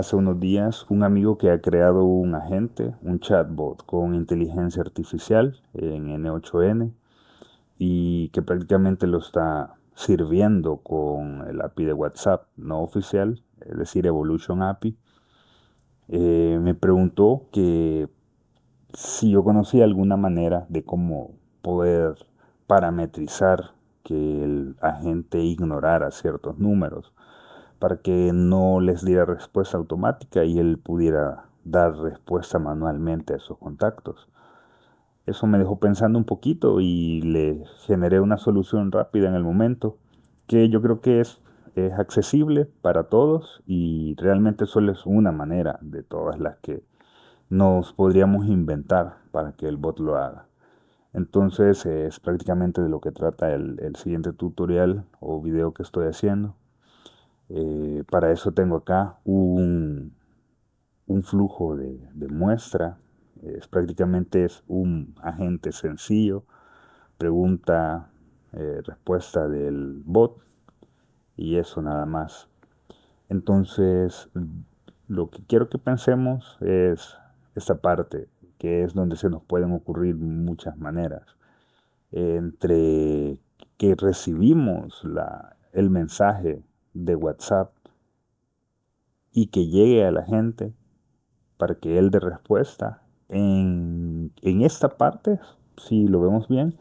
Hace unos días un amigo que ha creado un agente, un chatbot con inteligencia artificial en N8N y que prácticamente lo está sirviendo con el API de WhatsApp no oficial, es decir, Evolution API. Me preguntó que si yo conocía alguna manera de cómo poder parametrizar que el agente ignorara ciertos números para que no les diera respuesta automática y él pudiera dar respuesta manualmente a esos contactos. Eso me dejó pensando un poquito y le generé una solución rápida en el momento, que yo creo que es accesible para todos y realmente solo es una manera de todas las que nos podríamos inventar para que el bot lo haga. Entonces es prácticamente de lo que trata el siguiente tutorial o video que estoy haciendo. Para eso tengo acá un flujo de muestra. Prácticamente es un agente sencillo, pregunta, respuesta del bot y eso nada más. Entonces, lo que quiero que pensemos es esta parte, que es donde se nos pueden ocurrir muchas maneras. Entre que recibimos el mensaje de WhatsApp y que llegue a la gente para que él dé respuesta. En esta parte, si lo vemos bien,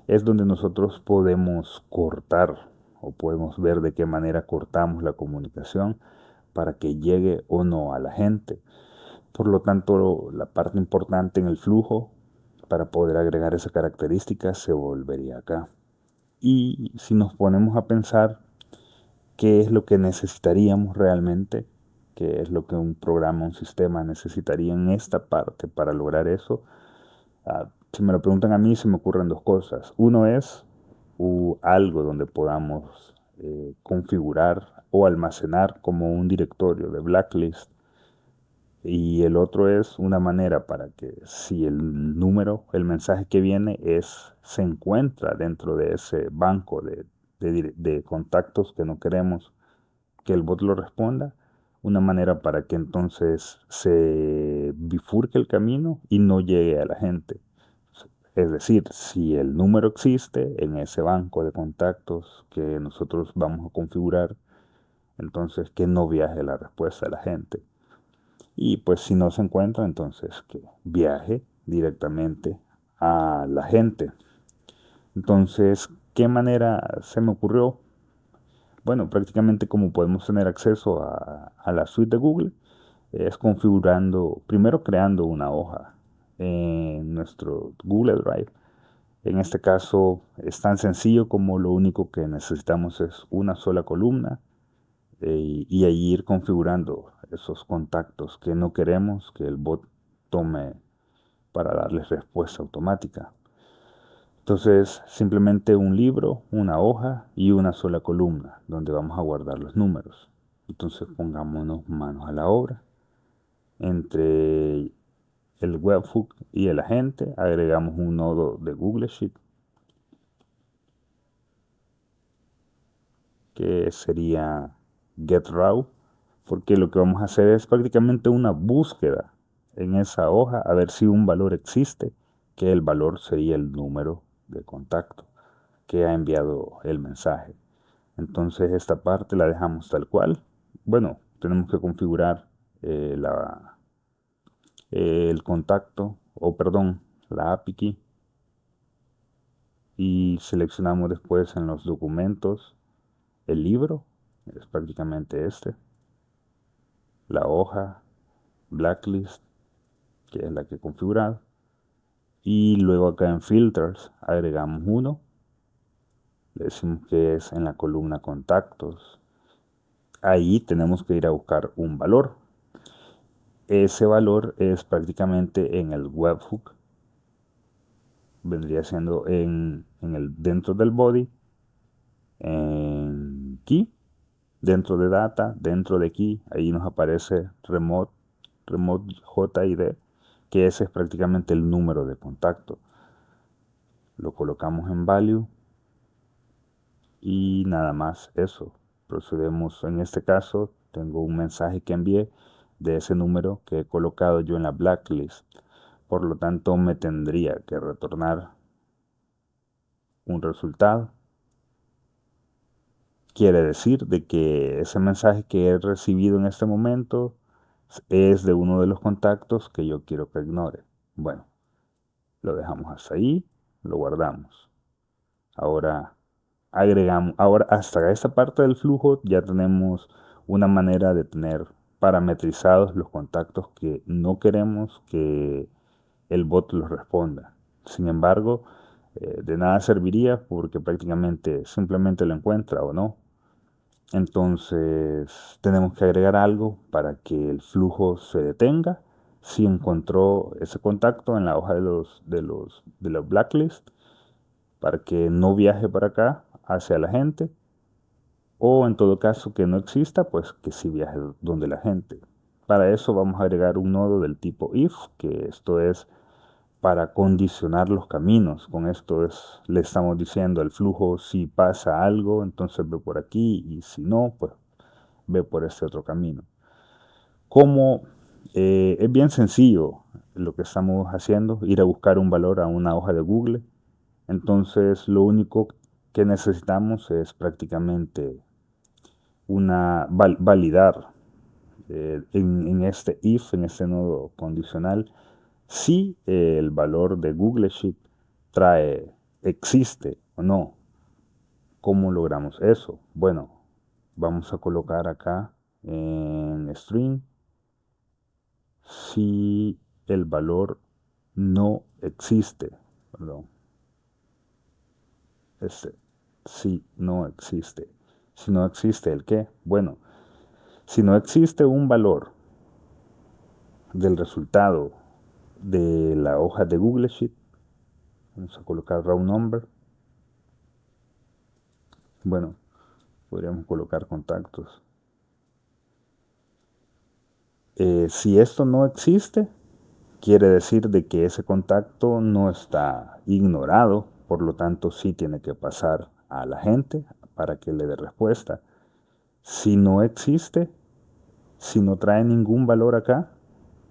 es donde nosotros podemos cortar o podemos ver de qué manera cortamos la comunicación para que llegue o no a la gente. Por lo tanto, la parte importante en el flujo para poder agregar esa característica se volvería acá. Y si nos ponemos a pensar qué es lo que necesitaríamos realmente, qué es lo que un programa, un sistema necesitaría en esta parte para lograr eso. Si me lo preguntan a mí, se me ocurren dos cosas. Uno es algo donde podamos configurar o almacenar como un directorio de blacklist. Y el otro es una manera para que si el número, el mensaje que viene se encuentra dentro de ese banco de contactos que no queremos que el bot lo responda, una manera para que entonces se bifurque el camino y no llegue a la gente. Es decir, si el número existe en ese banco de contactos que nosotros vamos a configurar, entonces que no viaje la respuesta a la gente. Y pues si no se encuentra, entonces que viaje directamente a la gente. Entonces, ¿qué manera se me ocurrió? Bueno, prácticamente como podemos tener acceso a la suite de Google, es configurando, primero creando una hoja en nuestro Google Drive. En este caso es tan sencillo como lo único que necesitamos es una sola columna y ahí ir configurando esos contactos que no queremos que el bot tome para darles respuesta automática. Entonces, simplemente un libro, una hoja y una sola columna donde vamos a guardar los números. Entonces, pongámonos manos a la obra. Entre el webhook y el agente agregamos un nodo de Google Sheet que sería getRaw, porque lo que vamos a hacer es prácticamente una búsqueda en esa hoja a ver si un valor existe, que el valor sería el número de contacto que ha enviado el mensaje. Entonces esta parte la dejamos tal cual. Bueno, tenemos que configurar el contacto, o perdón, la API key, y seleccionamos después en los documentos el libro, es prácticamente la hoja, blacklist, que es la que he configurado, y luego acá en filters agregamos uno, le decimos que es en la columna contactos, ahí tenemos que ir a buscar un valor. Ese valor es prácticamente en el webhook, vendría siendo dentro del body, en key, dentro de data, dentro de key, ahí nos aparece remote JID, que ese es prácticamente el número de contacto. Lo colocamos en value y nada más eso. Procedemos, en este caso, tengo un mensaje que envié de ese número que he colocado yo en la blacklist. Por lo tanto, me tendría que retornar un resultado. Quiere decir de que ese mensaje que he recibido en este momento es de uno de los contactos que yo quiero que ignore. Bueno, lo dejamos hasta ahí, lo guardamos. Ahora agregamos, ahora hasta esta parte del flujo ya tenemos una manera de tener parametrizados los contactos que no queremos que el bot los responda. Sin embargo, de nada serviría porque prácticamente simplemente lo encuentra o no. Entonces tenemos que agregar algo para que el flujo se detenga si encontró ese contacto en la hoja de la blacklist, para que no viaje para acá hacia la gente, o en todo caso que no exista, pues que sí viaje donde la gente. Para eso vamos a agregar un nodo del tipo if, que esto es para condicionar los caminos. Con esto le estamos diciendo al flujo: si pasa algo, entonces ve por aquí, y si no, pues ve por este otro camino. Como es bien sencillo lo que estamos haciendo, ir a buscar un valor a una hoja de Google. Entonces lo único que necesitamos es prácticamente validar en este if, en este nodo condicional, si el valor de Google Sheet existe o no. ¿Cómo logramos eso? Bueno, vamos a colocar acá en string si el valor no existe. Perdón, este, si no existe. Si no existe el qué. Bueno, si no existe un valor del resultado de la hoja de Google Sheet, vamos a colocar row number. Bueno, podríamos colocar contactos. Si esto no existe, quiere decir de que ese contacto no está ignorado, por lo tanto sí tiene que pasar a la gente para que le dé respuesta. Si no existe, si no trae ningún valor acá,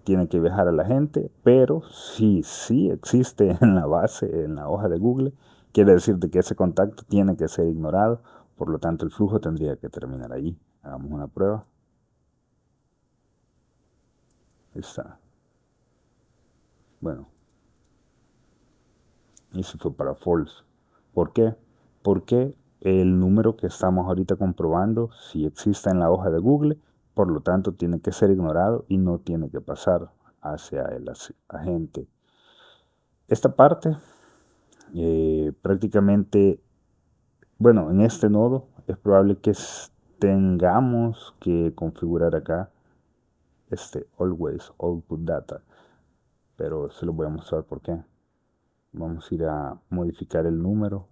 tiene que viajar a la gente, pero si sí existe en la base, en la hoja de Google, quiere decir de que ese contacto tiene que ser ignorado, por lo tanto el flujo tendría que terminar allí. Hagamos una prueba. Ahí está. Bueno, y se fue para false. ¿Por qué? Porque el número que estamos ahorita comprobando si existe en la hoja de Google, por lo tanto tiene que ser ignorado y no tiene que pasar hacia el agente. Esta parte prácticamente, bueno, en este nodo es probable que tengamos que configurar acá este always output data, pero se lo voy a mostrar por qué. Vamos a ir a modificar el número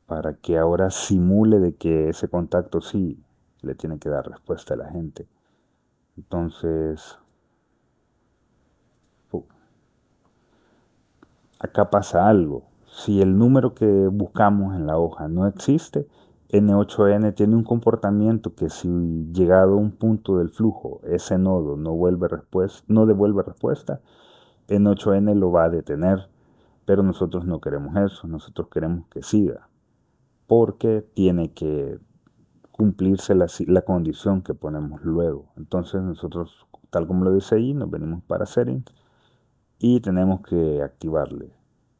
para que ahora simule de que ese contacto sí le tiene que dar respuesta a la gente. Entonces, acá pasa algo. Si el número que buscamos en la hoja no existe, N8N tiene un comportamiento que, si llegado a un punto del flujo ese nodo no devuelve respuesta, N8N lo va a detener. Pero nosotros no queremos eso, nosotros queremos que siga, porque tiene que cumplirse la condición que ponemos luego. Entonces nosotros, tal como lo dice ahí, nos venimos para settings y tenemos que activarle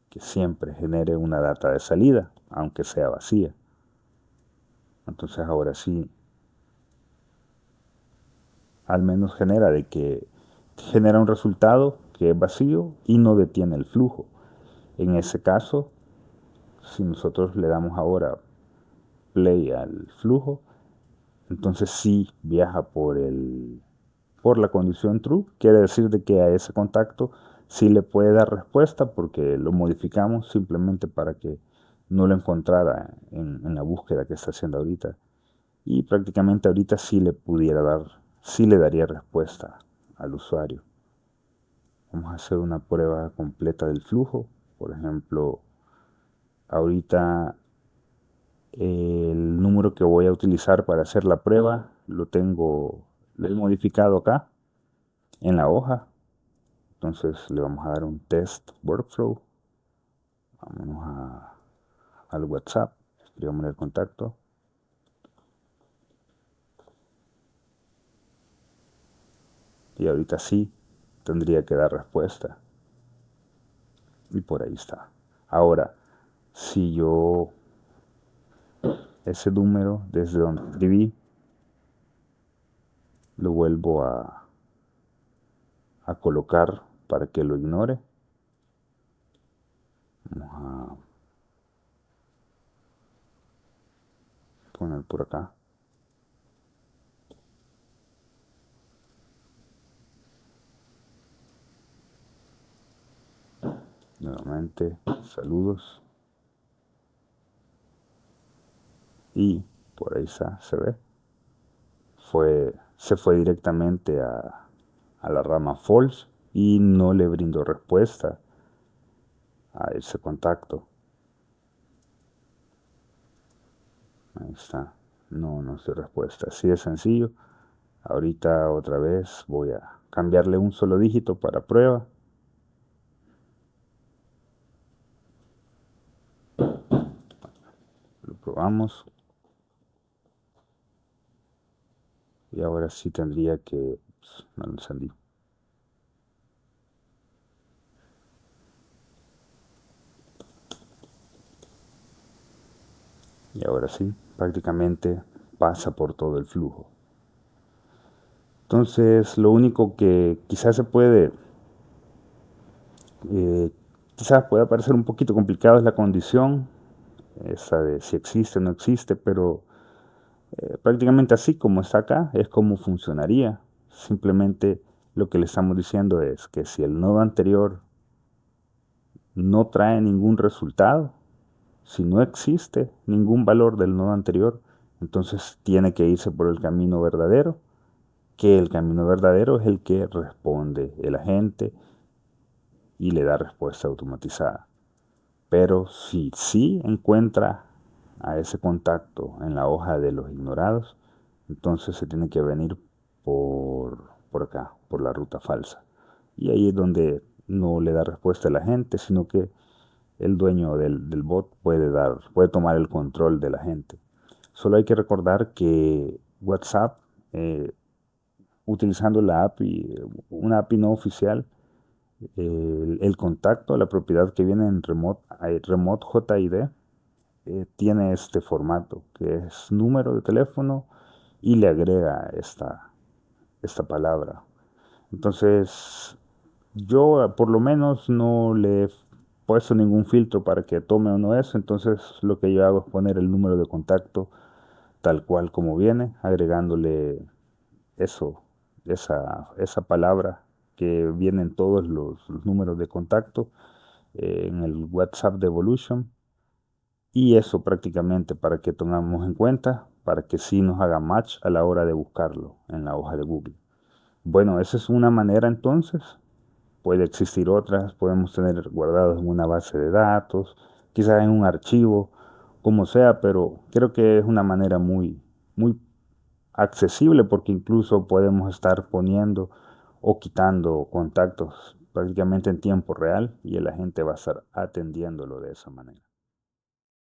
que siempre genere una data de salida, aunque sea vacía. Entonces ahora sí, al menos genera un resultado que es vacío y no detiene el flujo. En ese caso, si nosotros le damos ahora play al flujo, entonces sí viaja por la condición true. Quiere decir de que a ese contacto sí le puede dar respuesta, porque lo modificamos simplemente para que no lo encontrara en la búsqueda que está haciendo ahorita. Y prácticamente ahorita sí sí le daría respuesta al usuario. Vamos a hacer una prueba completa del flujo. Por ejemplo, ahorita el número que voy a utilizar para hacer la prueba lo tengo, lo he modificado acá en la hoja. Entonces le vamos a dar un test workflow. Vámonos al WhatsApp, escribamos el contacto. Y ahorita sí tendría que dar respuesta. Y por ahí está. Ahora, si yo ese número desde donde escribí lo vuelvo a colocar para que lo ignore. Vamos a poner por acá. Nuevamente, saludos. Y por ahí está, se ve. Se fue directamente a la rama false y no le brindó respuesta a ese contacto. Ahí está. No, no es respuesta. Así de sencillo. Ahorita otra vez voy a cambiarle un solo dígito para prueba. Lo probamos. Y ahora sí tendría que... no lo encendí. Y ahora sí, prácticamente pasa por todo el flujo. Entonces, lo único que quizás pueda parecer un poquito complicado es la condición, esa de si existe o no existe, pero prácticamente así como está acá es como funcionaría. Simplemente lo que le estamos diciendo es que si el nodo anterior no trae ningún resultado, si no existe ningún valor del nodo anterior, entonces tiene que irse por el camino verdadero, que el camino verdadero es el que responde el agente y le da respuesta automatizada. Pero si sí encuentra a ese contacto en la hoja de los ignorados, entonces se tiene que venir por acá, por la ruta falsa. Y ahí es donde no le da respuesta a la gente, sino que el dueño del bot puede tomar el control de la gente. Solo hay que recordar que WhatsApp, utilizando la API, una API no oficial, el contacto, la propiedad que viene en Remote JID, tiene este formato, que es número de teléfono y le agrega esta palabra. Entonces, yo por lo menos no le he puesto ningún filtro para que tome o no eso, entonces lo que yo hago es poner el número de contacto tal cual como viene, agregándole eso, esa palabra que vienen todos los números de contacto en el WhatsApp de Evolution. Y eso prácticamente para que tengamos en cuenta, para que sí nos haga match a la hora de buscarlo en la hoja de Google. Bueno, esa es una manera entonces. Puede existir otras, podemos tener guardados en una base de datos, quizás en un archivo, como sea, pero creo que es una manera muy accesible porque incluso podemos estar poniendo o quitando contactos prácticamente en tiempo real y el agente va a estar atendiéndolo de esa manera.